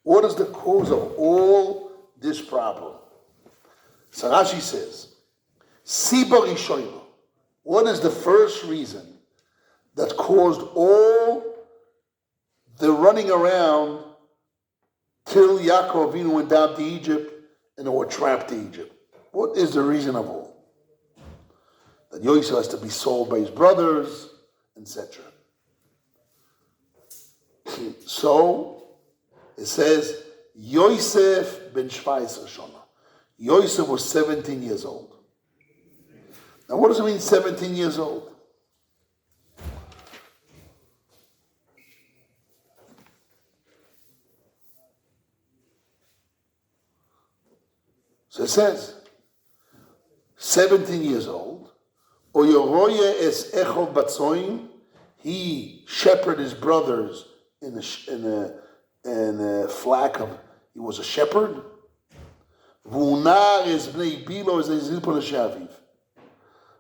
What is the cause of all this problem? So Rashi says, Siba Rishono. What is the first reason that caused all the running around till Yaakov Avinu went down to Egypt and they were trapped in Egypt? What is the reason of all? That Yosef has to be sold by his brothers, etc. So it says, Yosef ben Shvais Shana. Yosef was 17 years old. Now what does it mean 17 years old? So it says, 17 years old, Oyoroye es Echov Batzoim, he shepherded his brothers in a flock of, he was a shepherd. Vunar es bnei bilo es ezilpon shaviv.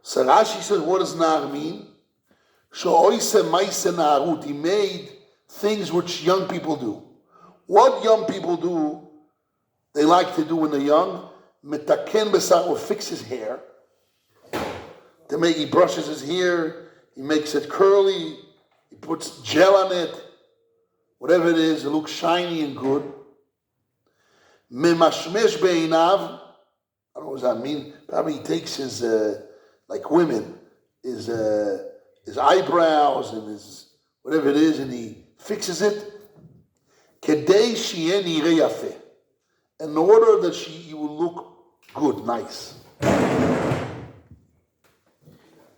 So Rashi says, what does nar mean? Sho'oise maise narut, he made things which young people do. What young people do, they like to do when they're young, metaken besar, or fix his hair. He brushes his hair, he makes it curly, he puts gel on it, whatever it is, it looks shiny and good. Memashmesh be'inav, I don't know what that means. Probably he takes his, like women, his eyebrows and his, whatever it is, and he fixes it. Kedei she'en yireh yafeh, in order that you will look good, nice.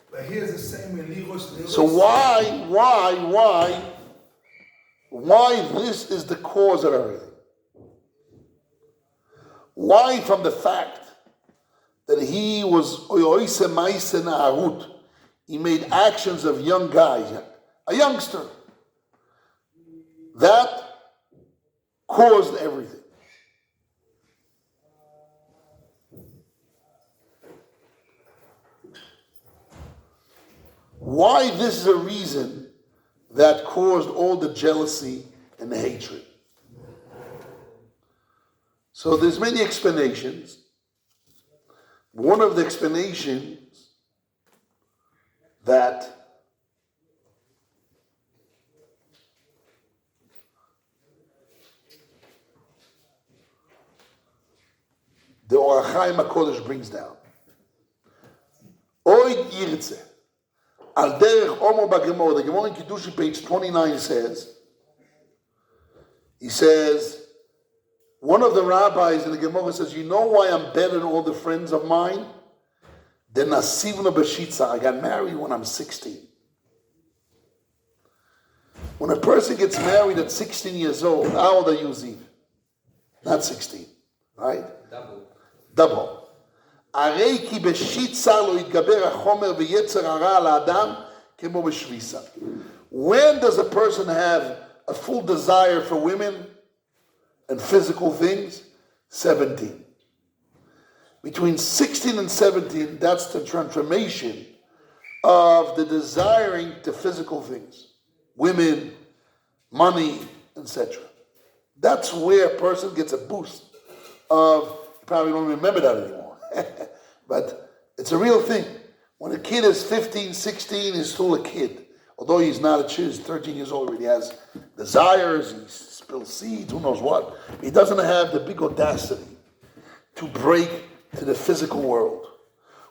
But here's the same in Ligos. So why this is the cause of everything? Why from the fact that he was Oyoise Maise Na'arut, he made actions of young guys, a youngster. That caused everything. Why this is a reason that caused all the jealousy and the hatred. So there's many explanations. One of the explanations that the Or HaChaim HaKodesh brings down. Oid Yirtze. Al derech Omo B'Gemor, the Gemara in Kiddushin, page 29 says, he says, one of the rabbis in the Gemara says, you know why I'm better than all the friends of mine? The Nasivna B'Shitza, I got married when I'm 16. When a person gets married at 16 years old, how old are you, Ziv? Not 16, right? Double. הרי כי בשיצה לא יתגבר החומר ויצר הרע על האדם כמו בשביסה. When does a person have a full desire for women and physical things? 17. Between 16 and 17, that's the transformation of the desiring to physical things. Women, money, etc. That's where a person gets a boost of, you probably don't remember that anymore. But it's a real thing. When a kid is 15, 16, he's still a kid. Although he's not a kid, he's 13 years old, he has desires, he spills seeds, who knows what. He doesn't have the big audacity to break to the physical world.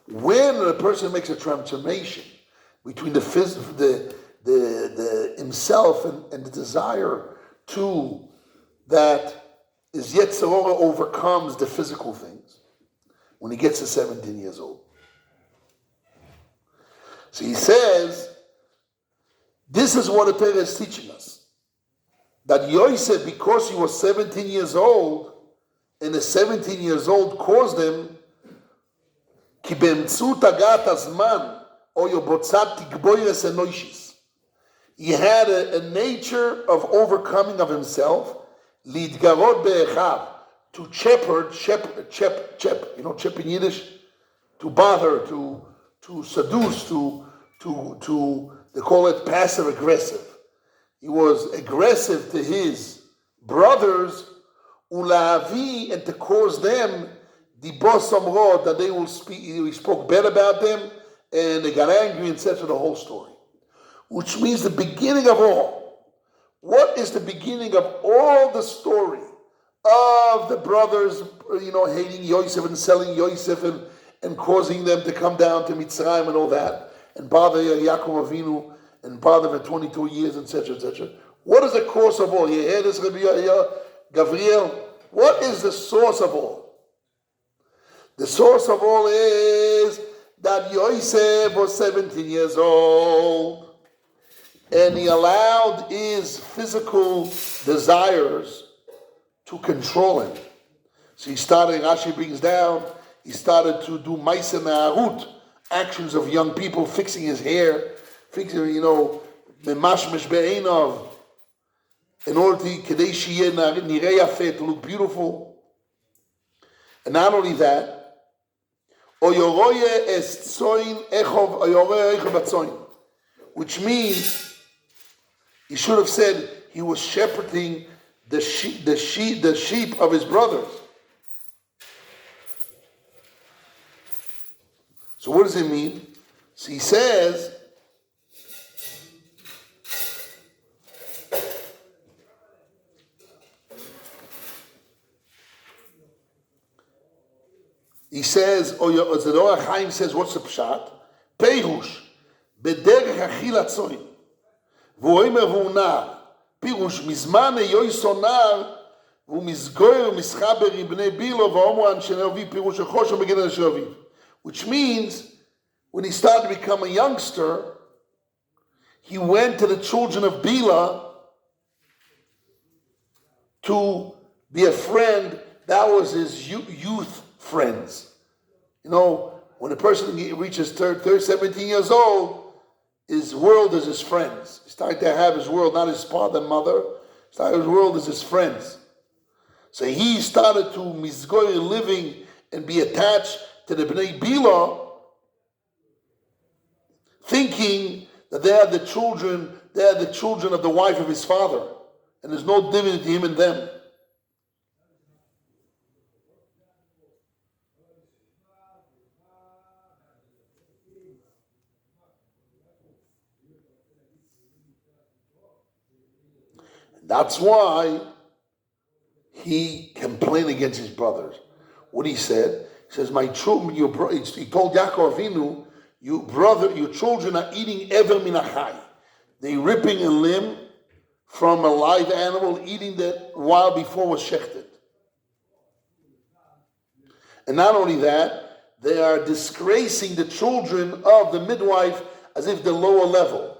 When a person makes a transformation between the himself and the desire to that is Yetzer Hara overcomes the physical things, when he gets to 17 years old. So he says, this is what the Torah is teaching us. That Yosef, because he was 17 years old, and the 17 years old caused him, כי באמצעות הגעת הזמן, או יבוצת תגבוירס אנוישיס. He had a nature of overcoming of himself, להתגרות באחיו, to chep, you know, chep in Yiddish, to bother, to seduce, they call it passive aggressive. He was aggressive to his brothers Ulavi, and to cause them dibos amrod, that they will speak. He spoke bad about them, and they got angry, etc. The whole story, which means the beginning of all. What is the beginning of all the story of the brothers, hating Yosef and selling Yosef and causing them to come down to Mitzrayim and all that, and bother Yaakov Avinu and bother for 22 years, etc., etc. What is the cause of all? You hear this, Rabbi Gavriel? What is the source of all? The source of all is that Yosef was 17 years old, and he allowed his physical desires to control him. So he started, Rashi brings down, he started to do Maisa Me'arut, actions of young people, fixing his hair, fixing, Memashmesh Be'enov, in order to, Kedei Shiyeh Nirei Yafeh, to look beautiful. And not only that, Oyoroye es tzoin echov, oyoroye echov atzoin, which means, he should have said he was shepherding the sheep of his brothers. So what does it mean? So he says, or the Orach Chaim says, what's the pshat? Peirush, bederech achil atzoin, v'oimer v'unah, פירוש, מזמן יויסו נער, והוא מסגויר ומסחבר עם בני בילו, ואומרו אנשי אביו, פירוש החוש ומגן אנשי אביו. Which means, when he started to become a youngster, he went to the children of Bila to be a friend. That was his youth friends. When a person reaches 17 years old, his world is his friends. He started to have his world, not his father and mother. His world is his friends. So he started to mizgoy living and be attached to the Bnei Bila, thinking that they are the children of the wife of his father, and there's no dividend to him and them. That's why he complained against his brothers. What he said, he says, he told Yaakov Avinu, your children are eating ever minachai. They're ripping a limb from a live animal, eating that while before it was shechted. And not only that, they are disgracing the children of the midwife as if they're lower level.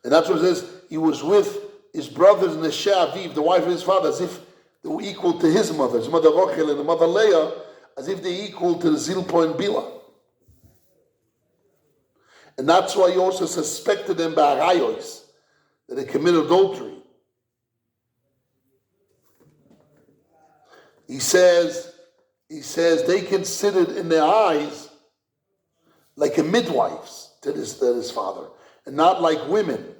And that's what it says, he was with his brothers in the Aviv, the wife of his father, as if they were equal to his mother Rochel and the mother Leah, as if they're equal to the Zilpo and Bila. And that's why he also suspected them by Arayos, that they committed adultery. He says they considered in their eyes like a midwives to his father, and not like women.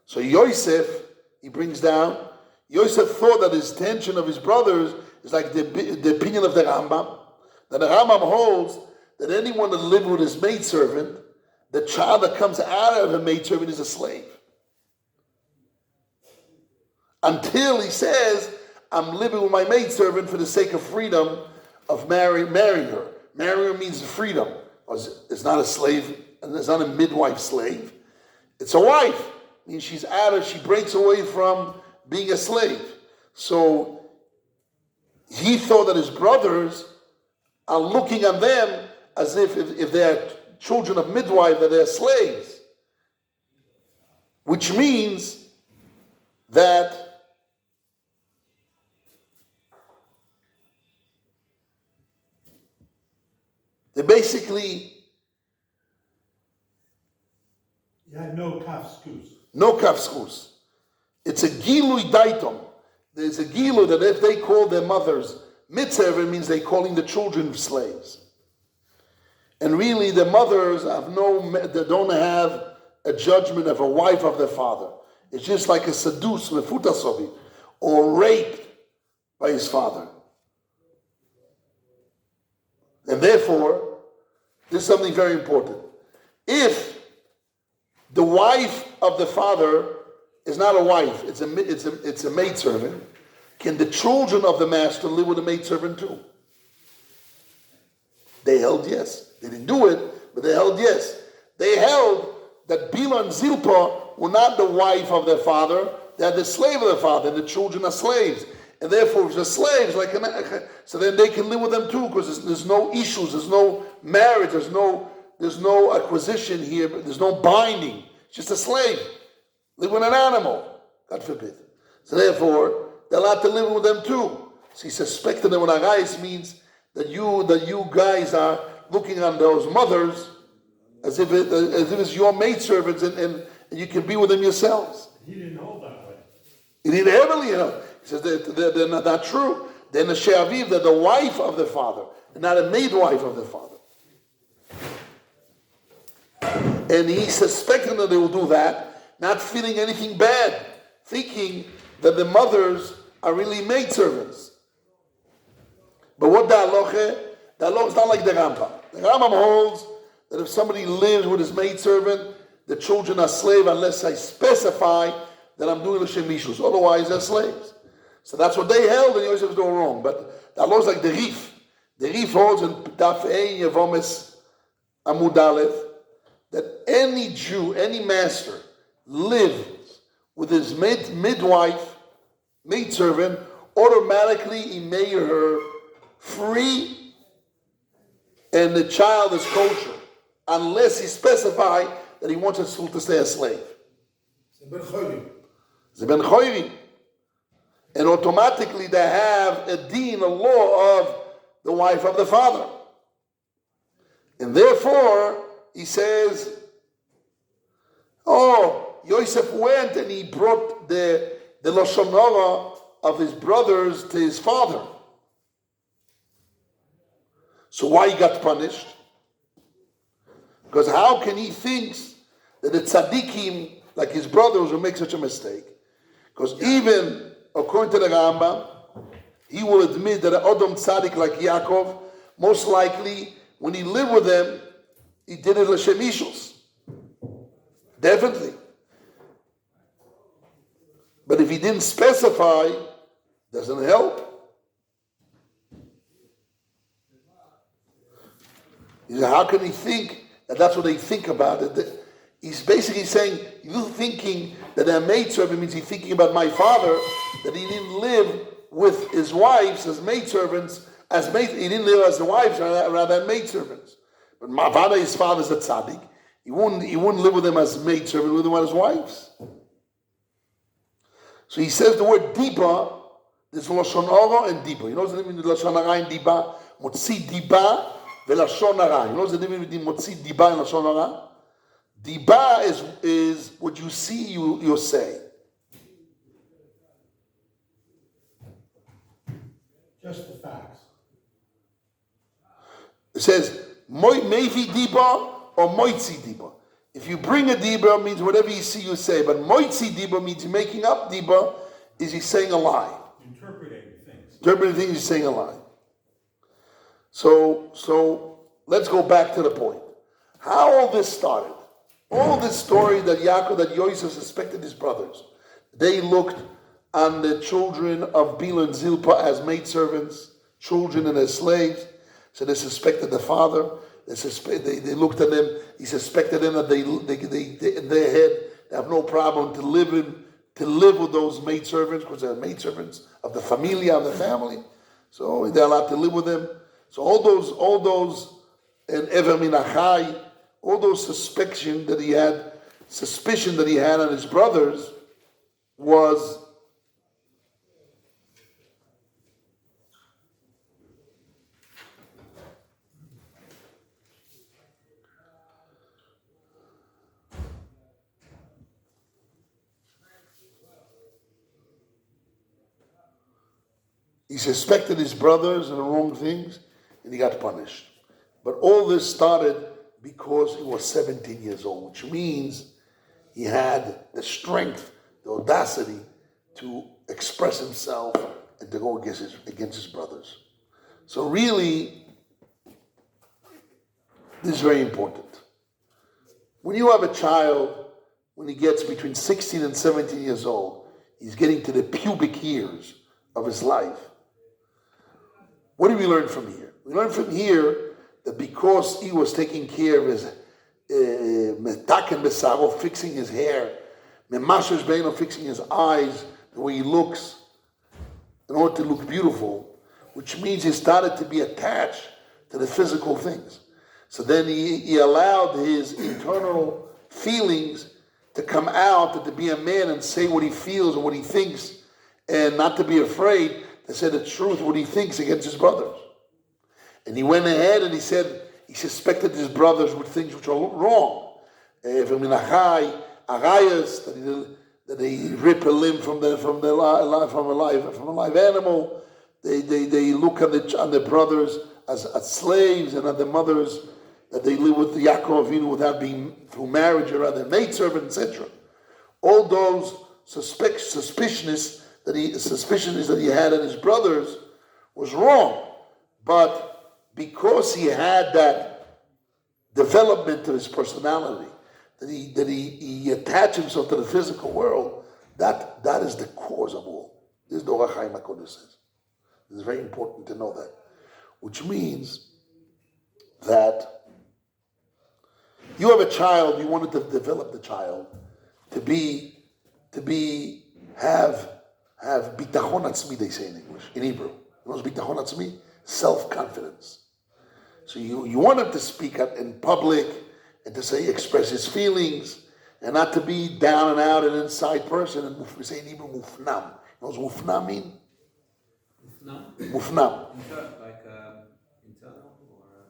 So Yosef, he brings down, Yosef thought that his tension of his brothers is like the opinion of the Rambam. That the Rambam holds that anyone that lived with his maidservant, the child that comes out of a maidservant is a slave. Until he says, I'm living with my maidservant for the sake of freedom of marrying her. Marrying her means freedom. It's not a slave, and it's not a midwife slave. It's a wife. I mean, she breaks away from being a slave. So he thought that his brothers are looking on them as if they're children of midwife, that they're slaves. Which means that they basically... You had no kafskus. No kafskus. It's a gilui daitom. There's a gilui that if they call their mothers mitzvah, it means they're calling the children slaves. And really, the mothers they don't have a judgment of a wife of their father. It's just like a seduced, mefutasobi, or raped by his father. And therefore, this is something very important. If the wife of the father is not a wife, it's a maidservant, can the children of the master live with a maidservant too? They held yes. They didn't do it, but they held yes. They held that Bila and Zilpah were not the wife of their father, they're the slave of their father, and the children are slaves. And therefore, if they're slaves, so then they can live with them too, because there's no issues, there's no marriage, there's no acquisition here, there's no binding. It's just a slave. Live with an animal, God forbid. So therefore, they're allowed to live with them too. So he suspected that when Arayis means that you guys are looking on those mothers as if it's your maidservants and you can be with them yourselves. He didn't hold that way. He didn't heavily, He says they're not true. They're Nashei Aviv, they're the wife of the father, and not a maid wife of the father. And he suspected that they will do that, not feeling anything bad, thinking that the mothers are really maidservants. But what the halacha? The halacha is not like the Rambam. The Rambam holds that if somebody lives with his maidservant, the children are slave unless I specify that I'm doing l'shem mishus. Otherwise, they're slaves. So that's what they held, and Yosef is doing wrong. But the halacha is like the Rif. The Rif holds in Daf Ein Yevomes Amud Aleph that any Jew, any master, lives with his midwife, maidservant, automatically he made her free, and the child is kosher, unless he specify that he wants us to stay a slave. Zeben choyri. And automatically they have a deen, a law of the wife of the father. And therefore, he says, Yosef went and he brought the Lashon Hara of his brothers to his father. So why he got punished? Because how can he think that the tzaddikim, like his brothers, will make such a mistake? Because even according to the Rambam, he will admit that an Odom tzaddik like Yaakov, most likely when he lived with them, he did it l'shem ishus. Definitely. But if he didn't specify, doesn't help. How can he think that that's what they think about it? He's basically saying, you're thinking that a maidservant means he's thinking about my father, that he didn't live with his wives as maidservants, he didn't live as the wives rather than maidservants. But my father, his father's a tzaddik. He wouldn't live with them as maidservant, with them as wives. So he says the word diba, there's Lashon Hara and diba. You know what's the difference between Lashon Hara and diba? Motzi diba veLashon Hara. You know what's the difference between Motzi diba and Lashon Hara? Diba is what you see, you say. Just the facts. It says, Meifi diba or Moitzi diba. If you bring a diba, it means whatever you see, you say. But Moitzi diba means you're making up diba, is he saying a lie. Interpreting things. Interpreting things, he's saying a lie. So let's go back to the point. How all this started. All this story that Yosef suspected his brothers. They looked on the children of Bila and Zilpah as maidservants, children and as slaves. So they suspected the father. They looked at them. He suspected them that they in their head they have no problem to live with those maidservants because they're maidservants of the familia, of the family. So they're allowed to live with them. So all those and Ever Minachai, all those suspicion that he had on his brothers was he suspected his brothers and the wrong things, and he got punished. But all this started because he was 17 years old, which means he had the strength the audacity to express himself and to go against his brothers. So really, this is very important. When you have a child, when he gets between 16 and 17 years old, he's getting to the pubic years of his life. What do we learn from here? We learn from here that because he was taking care of his metaken besaro, fixing his hair, memashesh beino, fixing his eyes, the way he looks, in order to look beautiful, which means he started to be attached to the physical things. So then he allowed his internal feelings to come out and to be a man and say what he feels and what he thinks, and not to be afraid to say the truth, what he thinks against his brothers. And he went ahead and he said he suspected his brothers with things which are wrong. From that they rip a limb from a live animal. They look on the brothers as slaves, and on the mothers that they live with the Yaakov Avinu without being through marriage or other maidservant, etc. All those suspicions that he had in his brothers was wrong, but because he had that development of his personality, that he attached himself to the physical world, that is the cause of all. This is the Orach Chaim HaKodesh says. It's very important to know that, which means that you have a child, you wanted to develop the child to have bitachon atzmi, they say in English, in Hebrew. You know what's bitachon atzmi? Self-confidence. So you want him to speak up in public and to say, express his feelings, and not to be down and out, an inside person. And we say in Hebrew, mufnam. You know what mufnam mean? Mufnam. Like internal?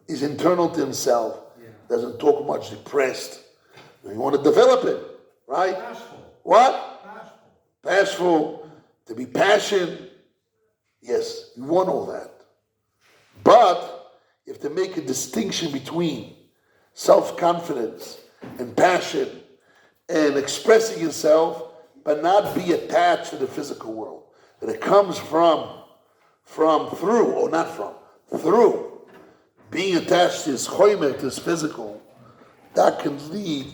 He's internal to himself. Yeah. Doesn't talk much, depressed. You want to develop it, right? Bashful. What? Bashful. Bashful. To be passionate. Yes, you want all that. But you have to make a distinction between self-confidence and passion and expressing yourself, but not be attached to the physical world. That it comes through being attached to his choimer, to his physical, that can lead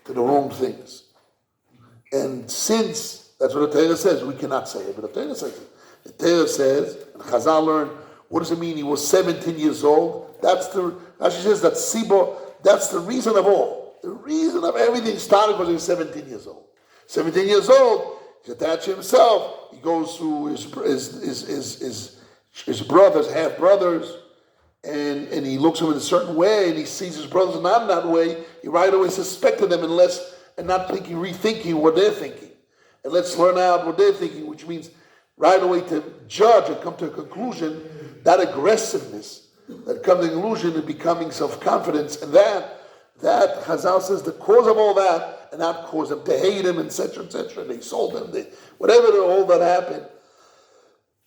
to the wrong things. And since, that's what the Torah says, we cannot say it, but the Torah says it. The Torah says, and Chazal learned, what does it mean? He was 17 years old. Rashi says that Sibo, that's the reason of all. The reason of everything started because he was 17 years old. 17 years old, he's attached to himself. He goes through his brothers, half brothers, and he looks at them in a certain way, and he sees his brothers not in that way. He right away suspected them and not rethinking what they're thinking. And let's learn out what they're thinking, which means right away to judge and come to a conclusion. That aggressiveness that comes to the conclusion of becoming self-confidence, and that Chazal says the cause of all that, and that caused them to hate him, etc., etc. They sold him, whatever all that happened,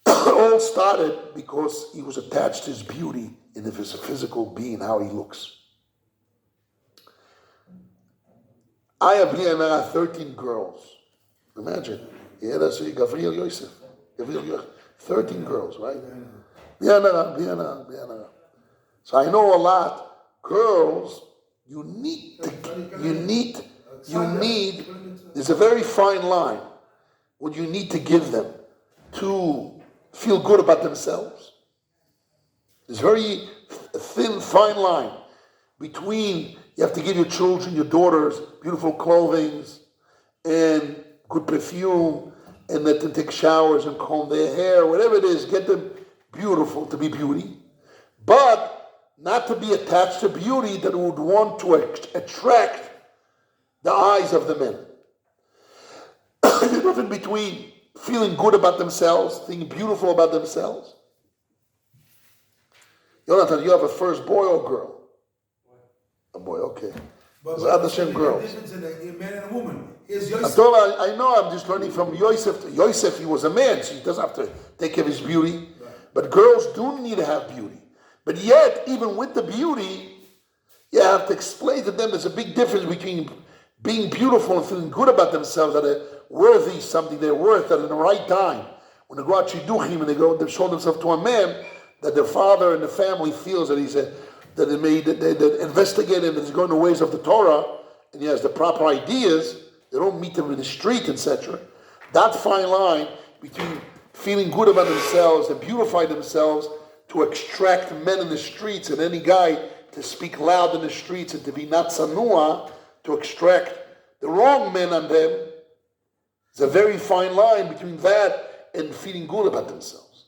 all started because he was attached to his beauty in his physical being, how he looks. I have 13 girls. Imagine. Yeah, that's Gabriel Yosef. 13 girls, right? So I know a lot. Girls, you need, there's a very fine line what you need to give them to feel good about themselves. There's very thin, fine line between you have to give your children, your daughters, beautiful clothing and good perfume, and let them take showers and comb their hair, whatever it is, get them beautiful to be beauty, but not to be attached to beauty that would want to attract the eyes of the men. There's nothing between feeling good about themselves, thinking beautiful about themselves. Jonathan, you have a first boy or girl? A boy, okay. But There's other same girls. Difference in a man and a woman. Is I Yosef. know, I'm just learning from Yosef. Yosef, he was a man, so he doesn't have to take care of his beauty. Right. But girls do need to have beauty. But yet, even with the beauty, you have to explain to them there's a big difference between being beautiful and feeling good about themselves. That worthy something, they're worth that in the right time, when they go out shidduchim and they show themselves to a man, that their father and the family feels that that they investigate him, that he's going the ways of the Torah, and he has the proper ideas. They don't meet him in the street, etc. That fine line between feeling good about themselves and beautify themselves to extract men in the streets and any guy to speak loud in the streets and to be not sanua, to extract the wrong men on them. It's a very fine line between that and feeling good about themselves.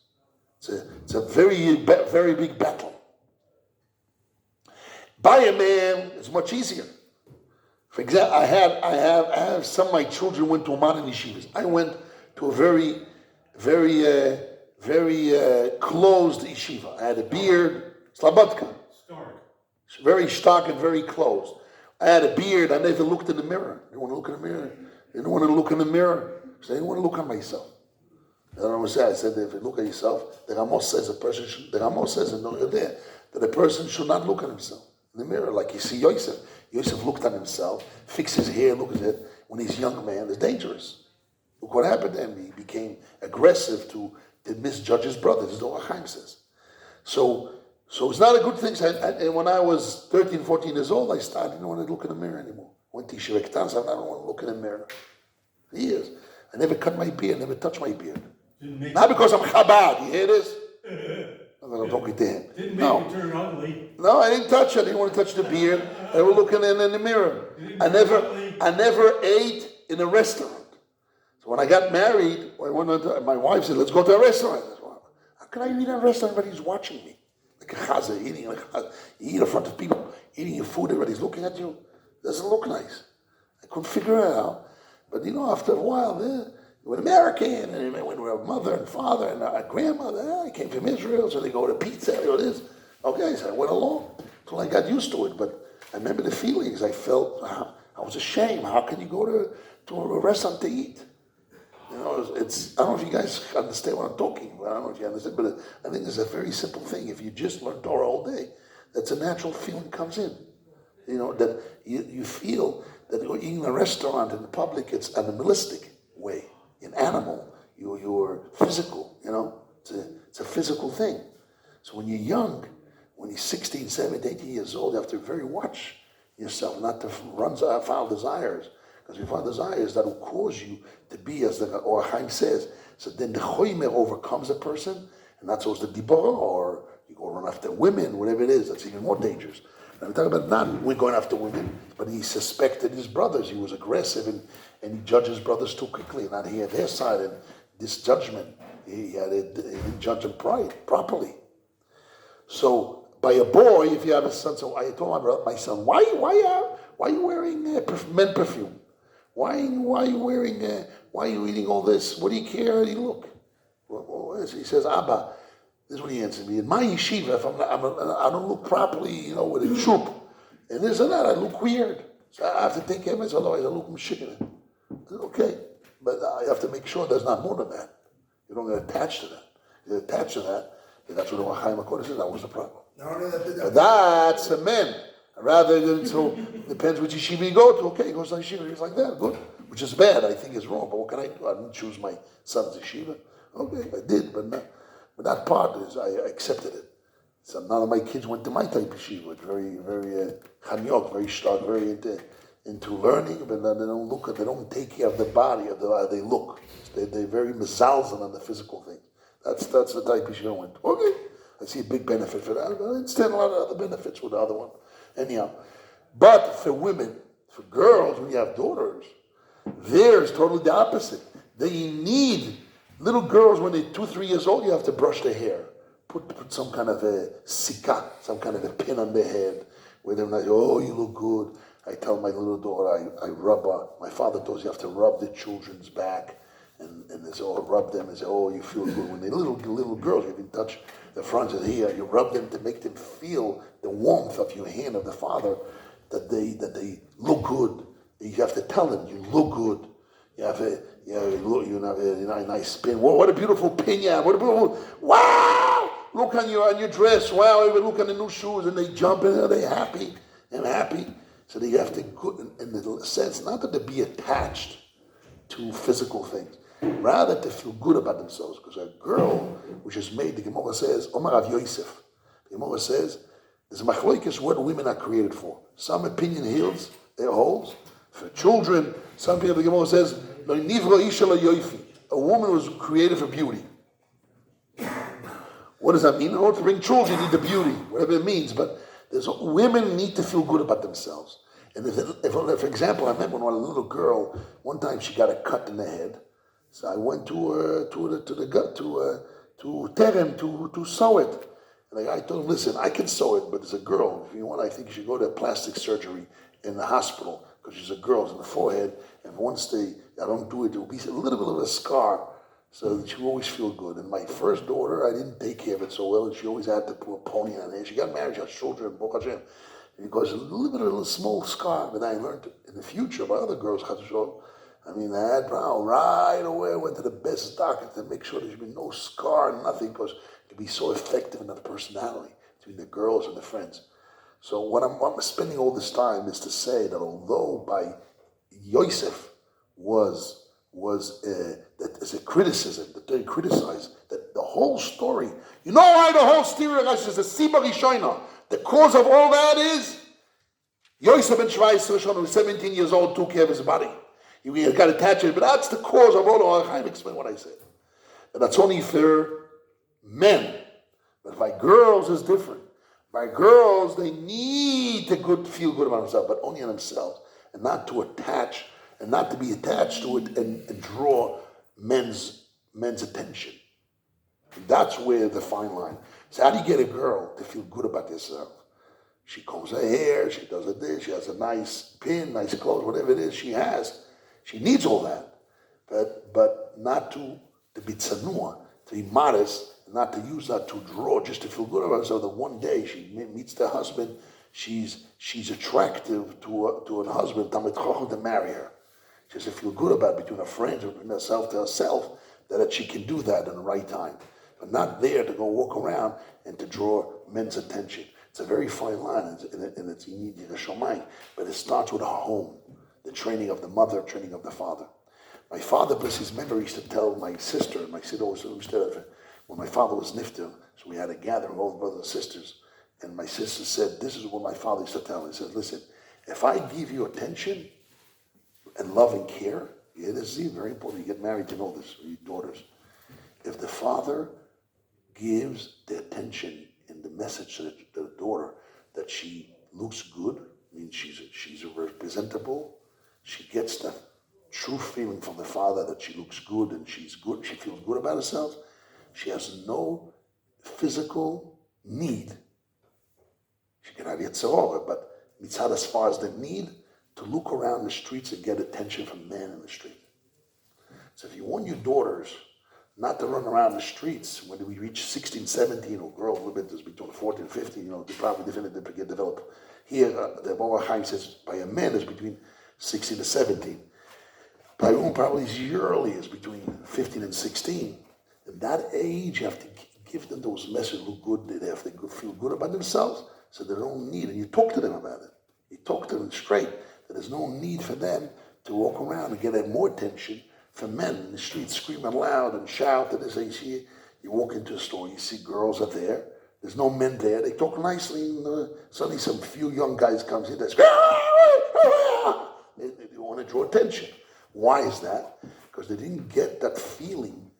It's a very, very big battle. By a man, it's much easier. For example, I have some of my children went to modern yeshivas. I went to a very closed yeshiva. I had a beard, slabatka. Stark. Very stark and very closed. I had a beard. I never looked in the mirror. I didn't want to look in the mirror. I didn't want to look in the mirror. So I didn't want to look at myself. I don't know what I said. If you look at yourself, the Ramos says that a person should not look at himself in the mirror. Like you see Yosef. Yosef looked at himself, fixed his hair, look at it. When he's a young man, it's dangerous. Look what happened to him. He became aggressive to misjudge his brothers, as the Chaim says. So it's not a good thing. And when I was 13, 14 years old, I didn't want to look in the mirror anymore. Went to Yeshiva Ketan, so I don't want to look in the mirror. For years. I never cut my beard, never touched my beard. Not because I'm Chabad, you hear this? I'm going to talk to him. Didn't make you turn ugly. No, I didn't touch it. I didn't want to touch the beard. I was looking in the mirror. I never ate in a restaurant. So when I got married, my wife said, let's go to a restaurant. I said, well, how can I eat in a restaurant? Everybody's watching me. Like a chazer, eating like a chazer. You eat in front of people, eating your food, everybody's looking at you. It doesn't look nice. I couldn't figure it out. But after a while, you were American, and when we were mother and father and a grandmother, I came from Israel, so they go to pizza, they go this. Okay, so I went along until I got used to it. But I remember the feelings. I felt, I was ashamed. How can you go to a restaurant to eat? I don't know if you guys understand what I'm talking about. I don't know if you understand, but I think it's a very simple thing. If you just learn Torah all day, that's a natural feeling comes in. That you feel that you're eating in a restaurant in the public, it's animalistic way. An animal, you're physical, it's a physical thing. So when you're young, when you're 16, 17, 18 years old, you have to very watch yourself not to run foul desires. Because if you find desires, that will cause you to be, as the Or Chaim says. So then the choimer overcomes a person, and that's always the dibora, or you go run after women, whatever it is, that's even more dangerous. And I'm talking about not we're going after women, but he suspected his brothers. He was aggressive and he judged his brothers too quickly. Not he had their side, and this judgment, he didn't judge them properly. So by a boy, if you have a son, so I told my son, why are you wearing men perfume? Why are you eating all this? What do you care how you look? He says, Abba, this is what he answered me. In my yeshiva, if I don't look properly, with a troop, and this and that, I look weird. So I have to take care of myself, otherwise I look mishigin. Okay, but I have to make sure there's not more than that. You don't get attached to that. If you're attached to that, then that's what the Chaim HaKodesh says, that was the problem. But that's a man. Rather than, so depends which yeshiva you go to. Okay, he goes to yeshiva, he's like that, good. Which is bad, I think is wrong, but what can I do? I didn't choose my son's yeshiva. Okay, I did, but that part is, I accepted it. So none of my kids went to my type of yeshiva. It's very, very chanyok, very stark, very into learning, but they don't take care of the body, of how they look. They're very mezalzen on the physical thing. That's the type of yeshiva I went to. Okay, I see a big benefit for that. I understand a lot of other benefits with the other one. Anyhow, but for women, for girls, when you have daughters, theirs totally the opposite. They need, little girls, when they're 2, 3 years old, you have to brush their hair. Put some kind of a sika, some kind of a pin on their head, where they're like, oh, you look good. I tell my little daughter, I rub her. My father told us you have to rub the children's back, and they say, oh, rub them, and say, oh, you feel good. When they're little girls, you can touch the front of here, you rub them to make them feel the warmth of your hand of the father, that they look good. You have to tell them, you look good. You have a nice spin. What a beautiful pin you have. What a beautiful, wow! Look on your dress. Wow, even look on the new shoes, and they jump in there, they're happy. I'm happy. So they have to, in the sense, not that they be attached to physical things. Rather to feel good about themselves. Because a girl, which is made, the Gemara says, Omar Rav Yosef, the Gemara says, there's machloikis what women are created for. Some opinion holds for children. Some people, the Gemara says, Lo nivra isha lo yoifi. A woman was created for beauty. What does that mean? In order to bring children, you need the beauty, whatever it means. But women need to feel good about themselves. And if, for example, I remember when I was a little girl, one time she got a cut in the head. So I went to Terem to sew it. And the guy told him, listen, I can sew it, but there's a girl. If you want, I think you should go to plastic surgery in the hospital because she's a girl, it's in the forehead. And once I don't do it, it will be a little bit of a scar so that she will always feel good. And my first daughter, I didn't take care of it so well. And she always had to put a pony on her. She got married, she had children, Baruch Hashem. And it goes a little bit of a small scar. But I learned in the future by other girls, I had right away, I went to the best doctor to make sure there should be no scar, nothing, because it could be so effective in the personality between the girls and the friends. So what I'm spending all this time is to say that although by Yosef that as a criticism, that they criticized, that the whole story, you know why the whole story is the Siba Rishoina. The cause of all that is Yosef ben Shvai Rishon, who was 17 years old, took care of his body. He got attached to it, but that's the cause of all. I can't explain what I said. And that's only for men. But by girls, it's different. By girls, they need to feel good about themselves, but only on themselves, and not to attach, and not to be attached to it and draw men's attention. And that's where the fine line. So how do you get a girl to feel good about herself? She combs her hair, she does this, she has a nice pin, nice clothes, whatever it is she has. She needs all that, but not to be tzanua, to be modest, and not to use that to draw, just to feel good about herself. That one day she meets the husband, she's attractive to a husband, Talmid Chacham, to marry her. She has to feel good about it between her friends, between herself to herself, that she can do that in the right time, but not there to go walk around and to draw men's attention. It's a very fine line, and it's you need a shomayim, but it starts with a home. The training of the mother, training of the father. My father, bless his memory, used to tell my sister, and my sister also used to, when my father was nifter, so we had a gathering of all the brothers and sisters, and my sister said, this is what my father used to tell me. He said, listen, if I give you attention and love and care, yeah, this is very important. You get married to know this, for your daughters. If the father gives the attention and the message to the daughter that she looks good, means she's presentable, she gets the true feeling from the father that she looks good and she's good, she feels good about herself. She has no physical need. She can have Yetzirah, but mitzad as far as the need to look around the streets and get attention from men in the street. So if you want your daughters not to run around the streets when we reach 16, 17, or girls, a little bit is between 14 and 15, they probably get developed. Here, the Baruch Chaim says by a man is between 16 to 17. By women, probably as early as between 15 and 16. At that age, you have to give them those messages, look good, they have to feel good about themselves, so they don't need, and you talk to them about it. You talk to them straight, that there's no need for them to walk around and get more attention from men in the streets screaming loud and shout, and this, and you walk into a store, you see girls are there, there's no men there, they talk nicely, and suddenly some few young guys comes in, they want to draw attention. Why is that? Because they didn't get that feeling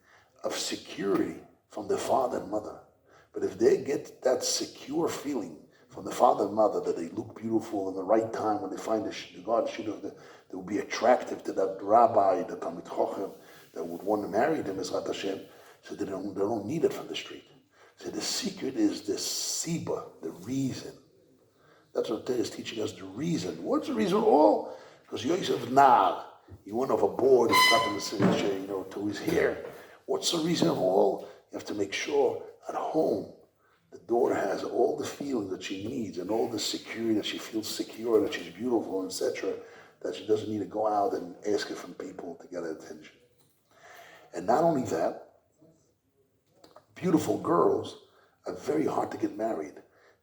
of security from their father and mother. But if they get that secure feeling from the father and mother that they look beautiful in the right time when they find the God, they will be attractive to that rabbi, the Talmid Chacham, that would want to marry them as Hashem, so they don't need it from the street. So the secret is the siba, the reason. That's what Torah is teaching us, the reason. What's the reason at all? Because Yosef Nar, he went overboard and got to his hair. What's the reason of all? You have to make sure at home the daughter has all the feeling that she needs and all the security, that she feels secure, that she's beautiful, etc., that she doesn't need to go out and ask it from people to get her attention. And not only that, beautiful girls are very hard to get married.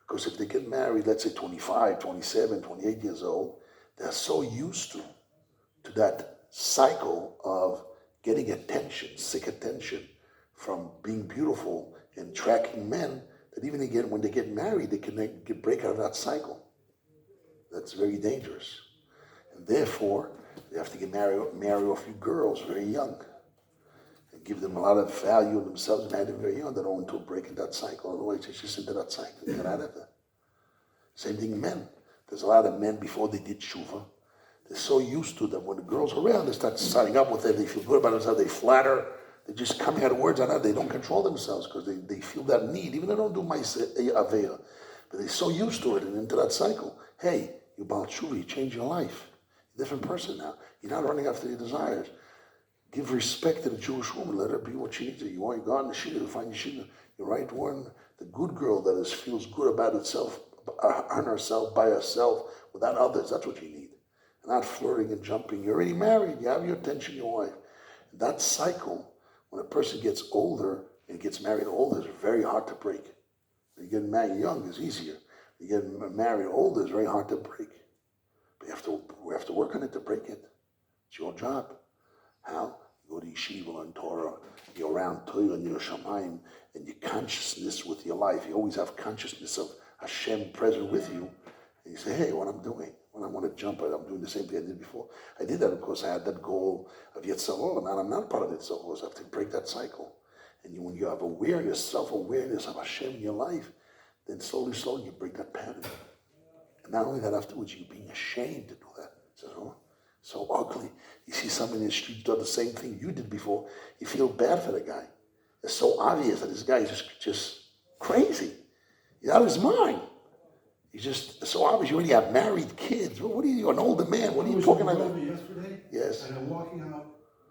Because if they get married, let's say 25, 27, 28 years old, they're so used to that cycle of getting attention, sick attention from being beautiful and attracting men, that even again, when they get married, they can break out of that cycle. That's very dangerous. And therefore, they have to marry off you girls very young. And give them a lot of value in themselves, marry them very young. They don't want to break in that cycle. Otherwise, it's just into that cycle. Get out of it. Same thing men. There's a lot of men before they did tshuva. They're so used to them. When the girls are around, they start signing up with them. They feel good about themselves. They flatter. They're just coming out of words on that. They don't control themselves because they feel that need. Even they don't do my aveya. But they're so used to it and into that cycle. Hey, you Baal Tshuva, you change your life. You're a different person now. You're not running after your desires. Give respect to the Jewish woman. Let her be what she needs. You want your God in the shidduch, find your shidduch. The right one, the good girl that feels good about herself, on herself, by herself, without others. That's what you need. Not flirting and jumping. You're already married. You have your attention, your wife. That cycle, when a person gets older and gets married older, is very hard to break. When you get married young, it's easier. When you get married older, it's very hard to break. But we have to work on it to break it. It's your job. How? You go to yeshiva, learn Torah. You're around Torah and your Shamayim, and your consciousness with your life. You always have consciousness of Hashem present with you. And you say, hey, what I'm doing. When I want to jump, I'm doing the same thing I did before. I did that because I had that goal of Yetzirah, and now I'm not part of Yetzirah, so I have to break that cycle. And when you have awareness, self-awareness of Hashem in your life, then slowly you break that pattern. And not only that, afterwards, you're being ashamed to do that. So ugly. You see someone in the street do the same thing you did before, you feel bad for the guy. It's so obvious that this guy is just crazy. He's out of his mind. He's just so obvious. You already have married kids. What are you, an older man? What are you talking about? Yesterday, yes. And I'm walking out.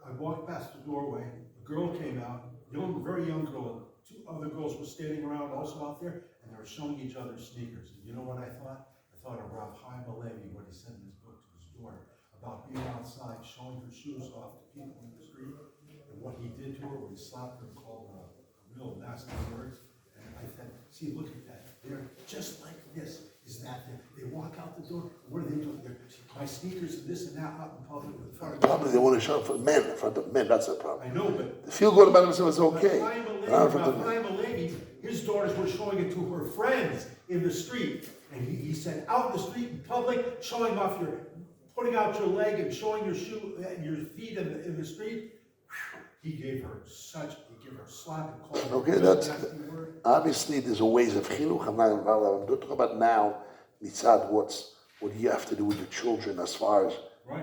I walked past the doorway. A girl came out, very young girl. Two other girls were standing around also out there, and they were showing each other sneakers. And you know what I thought? I thought of Rav Chaim Alevi, what he said in his book to his daughter, about being outside, showing her shoes off to people in the street, and what he did to her when he slapped her and called her real nasty words. And I said, see, look at that. They're just like this. Is that they walk out the door? What are they doing? My sneakers and this and that out in public. Probably they want to show up for men, in front of men. That's the problem. I know, but they feel good about themselves. It's okay. His daughters were showing it to her friends in the street, and he said, out in the street in public, showing off putting out your leg and showing your shoe and your feet in the street. He gave her a slap and called her okay, that's obviously there's a ways of chinuch. I'm talking about now. Mitzad, what do you have to do with your children as far as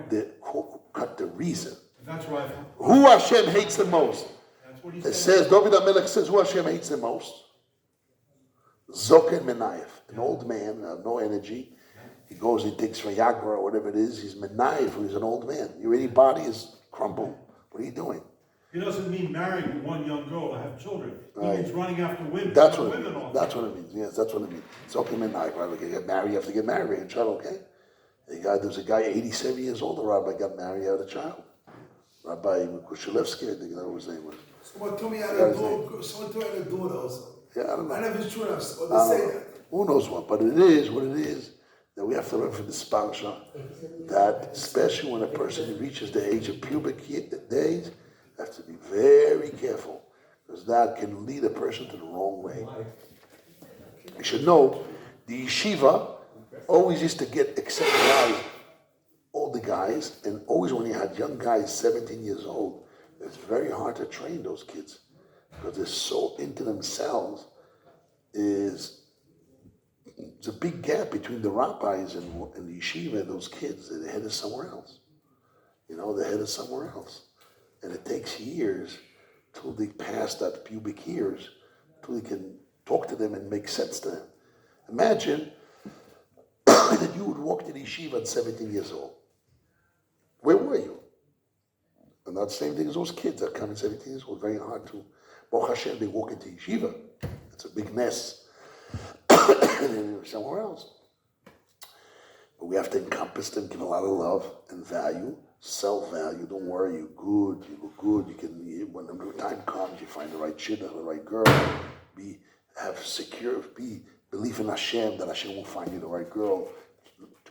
the reason? That's right. Who Hashem hates the most? That's what he It says, David HaMelech says, who Hashem hates the most? Zoken Menayef, an old man, no energy. He goes, he takes Viagra or whatever it is. He's Menayef, he's an old man. Your already body is crumpled. What are you doing? He doesn't mean marrying one young girl to have children. He means running after women. That's what it means. That's what it means. Yes, that's what it means. It's okay, Menayef. Right? You get married, you have to get married, and child, okay? There's a guy, 87 years old, a rabbi got married, had a child. Rabbi Kushelevsky, I think that was his name. Someone told me I had a daughter also. Yeah, I don't know. I never sure enough. They say that. Who knows what? But it is what it is. That we have to learn from this parsha that especially when a person reaches the age of pubic days, have to be very careful because that can lead a person to the wrong way. You should know the yeshiva always used to accept all the guys, and always when you had young guys 17 years old, it's very hard to train those kids because they're so into themselves. There's a big gap between the rabbis and the yeshiva and those kids. Their head is somewhere else. Their head is somewhere else. And it takes years till they pass that pubic years, till you can talk to them and make sense to them. Imagine that you would walk to the yeshiva at 17 years old. Where were you? And that's the same thing as those kids that come at 17 years old. Very hard to. Baruch Hashem, they walk into yeshiva. It's a big mess. Somewhere else. But we have to encompass them, give a lot of love and value, self-value. Don't worry, you're good, you look good. When the time comes, you find the right shidduch, the right girl. Be belief in Hashem that Hashem will find you the right girl.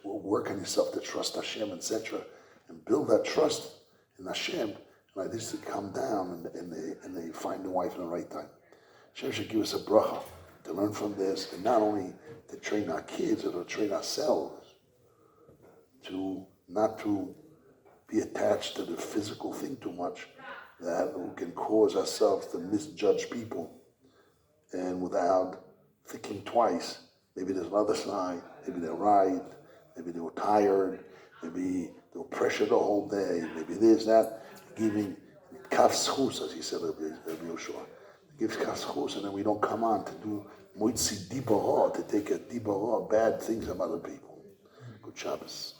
Work on yourself to trust Hashem, etc. And build that trust in Hashem, like this, to come down and they find the wife in the right time. Hashem should give us a bracha to learn from this, and not only to train our kids, or to train ourselves to not to be attached to the physical thing too much, that we can cause ourselves to misjudge people, and without thinking twice, maybe there's another side, maybe they're right, maybe they were tired, maybe they were pressured the whole day, maybe this, that, giving kaf schus, as he said, Rabbi Yoshua, gives kaf schus, and then we don't come on to do moitzi dibara, to take a dibara, bad things about other people. Good Shabbos.